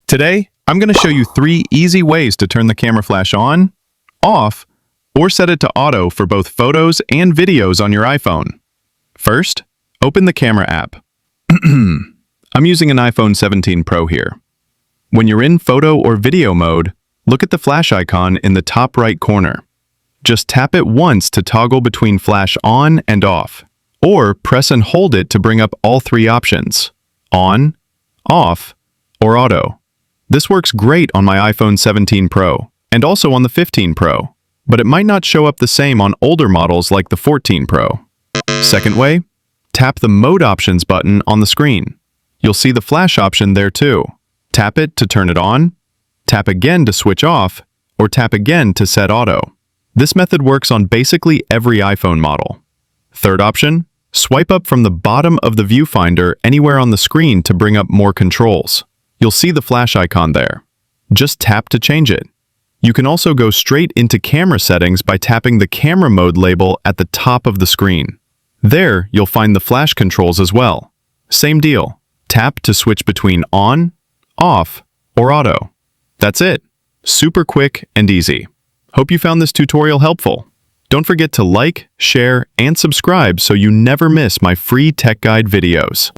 Today, I'm going to show you 3 easy ways to turn the camera flash on, off, or set it to auto for both photos and videos on your iPhone. First, open the camera app. I'm using an iPhone 17 Pro here. When you're in photo or video mode, look at the flash icon in the top right corner. Just tap it once to toggle between flash on and off, or press and hold it to bring up all 3 options: on, off, or auto. This works great on my iPhone 17 Pro, and also on the 15 Pro, but it might not show up the same on older models like the 14 Pro. Second way, tap the Mode Options button on the screen. You'll see the flash option there too. Tap it to turn it on, tap again to switch off, or tap again to set auto. This method works on basically every iPhone model. Third option, swipe up from the bottom of the viewfinder anywhere on the screen to bring up more controls. You'll see the flash icon there. Just tap to change it. You can also go straight into camera settings by tapping the camera mode label at the top of the screen. There, you'll find the flash controls as well. Same deal. Tap to switch between on, off, or auto. That's it. Super quick and easy. Hope you found this tutorial helpful. Don't forget to like, share, and subscribe so you never miss my free tech guide videos.